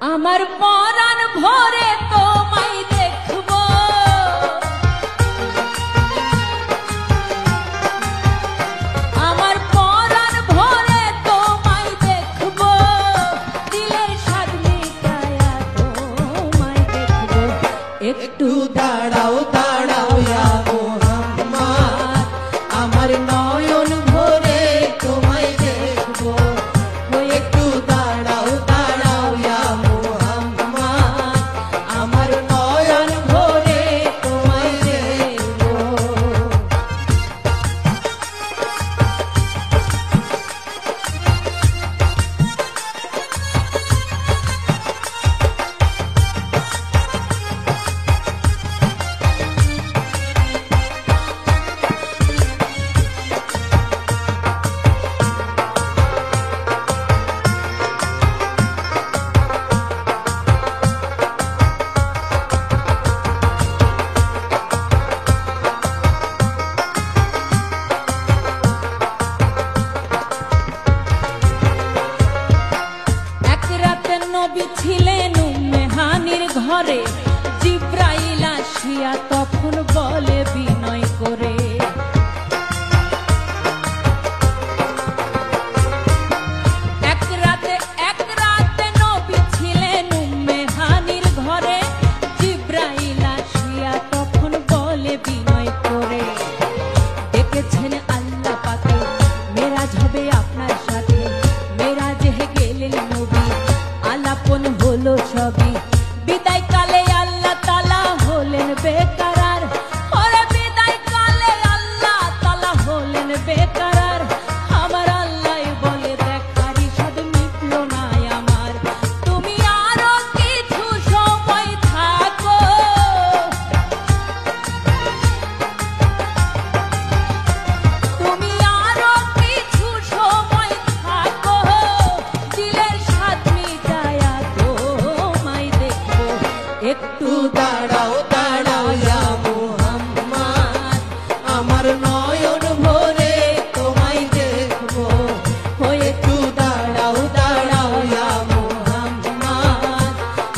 আমার পরাণ ভরে তোমায় দেখবো, আমার পরাণ ভরে তোমায় দেখবো, দিলের স্বাদ মিটায়া তোমায় দেখবো। একটু দাঁড়াও দাঁড়াও ইয়া মুহাম্মদ, আমার নয়ন ভরে তোমায় দেখবো। একটু দাঁড়াও দাঁড়াও ইয়া মুহাম্মদ, আমার নয়ন ভরে তোমায় দেখবো। নবী ছিলেন উম্মে হানির ঘরে, জিব্রাইল আসিয়া তখন বলে বিনয় করে, এক রাতে নবী ছিলেন উম্মে হানির ঘরে, জিব্রাইল আসিয়া তখন বলে বিনয় করে, দেখেছেন আল্লাহ পাকে মেরাজ হবে আপনার সাথে, মেরাজে গেলেন নবী আলাপন হলো সবই, বিদায় কালে আল্লাহ তাআলা হলেন বেকরার, ওরে বিদায় কালে আল্লাহ তাআলা হলেন বেকরার। আমার আল্লাহ বলে দেখারই স্বাদ মিটল না আমার, তুমি আরো কিছু সময় থাকো, তুমি আরো কিছু সময় থাকো, দিলের স্বাদ মিটায়া তোমায় দেখবো। একটু দাঁড়াও দাঁড়াও ইয়া মুহাম্মদ, আমার নয়ন ভরে তোমায় দেখবো। একটু দাঁড়াও দাঁড়াও ইয়া মুহাম্মদ,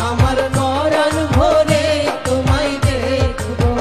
আমার নয়ন ভরে তোমায় দেখবো।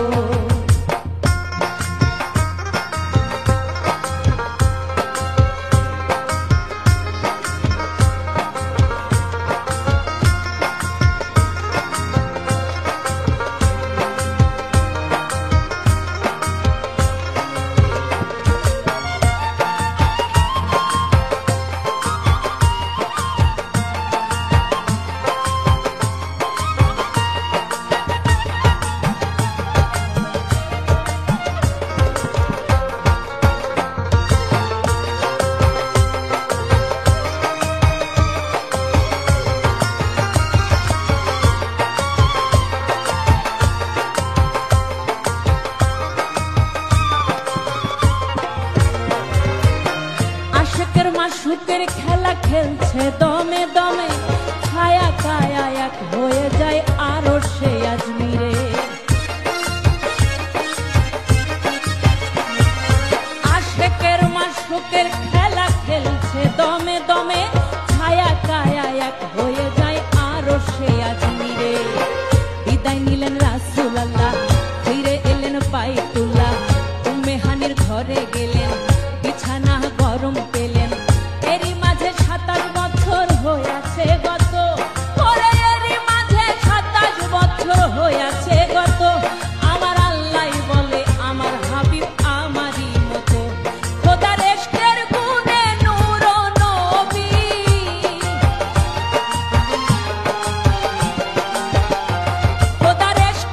আশিকের মাশুকের খেলা খেলছে দমে দমে, ছায়া কায়া এক হয়ে যায় আরো সে আজমিরে, আশিকের মাশুকের খেলা খেলছে দমে দমে, ছায়া কায়া এক হয়ে যায় আরো সে আজমিরে। বিদায় নিলেন রাসূলুল্লাহ, ফিরে এলেন বাইতুল্লাহ, উম্মে হানির ঘরে গেলেন, বিছানা গরম পেলেন, এরই মাঝে 27 বছর হয়েছে গত, ওরে এরই মাঝে 27 বছর হয়েছে গত। আমার আল্লাহ বলে আমার হাবিব আমারই মতো, খোদার ইশকের গুণে নূর নবী, খোদার ইশকের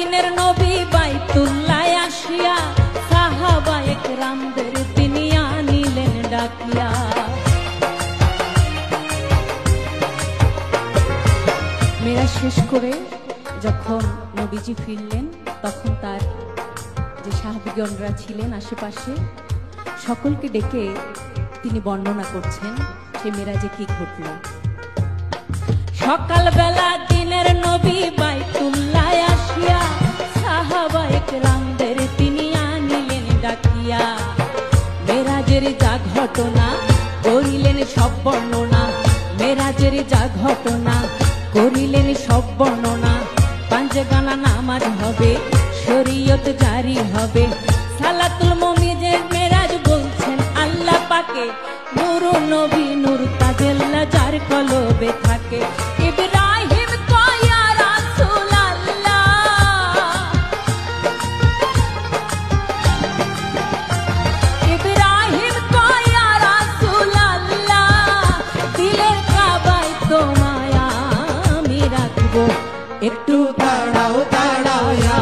দিনের নবী বাইতুল্লায় আসিয়া সাহাবায়ে কেরামদের তিনি আনিলেন ডাকিয়া। মেরাজ শেষ করে যখন নবীজি ফিরলেন তখন তার যে সাহাবীগণরা ছিলেন আশেপাশে সকলকে ডেকে তিনি বর্ণনা করছেন সে মেরাজে কি ঘটল। সকালবেলা দিনের নবী বাইতুল্লায় আসিয়া সাহাবায়ে কেরামদের তিনি আনিলেন ডাকিয়া। মেরাজের যা ঘটনা করিলেন সব বর্ণনা, মেরাজের যা ঘটনা করিলেন সব বর্ণনা। পাঞ্জগানা নামাজ হবে, শরীয়ত জারি হবে, সালাতুল মুমিনের মেরাজ বলছেন আল্লাহ পাকে। নূর নবী নূর তাজেল্লা যার কলবে থাকে। ইব্রাহিম কয় ইয়া রাসূলুল্লাহ, ইব্রাহিম কয় ইয়া রাসূলুল্লাহ, দিলের কাবায় তোমায় আমি রাখবো। একটু দাঁড়াও দাঁড়াও ইয়া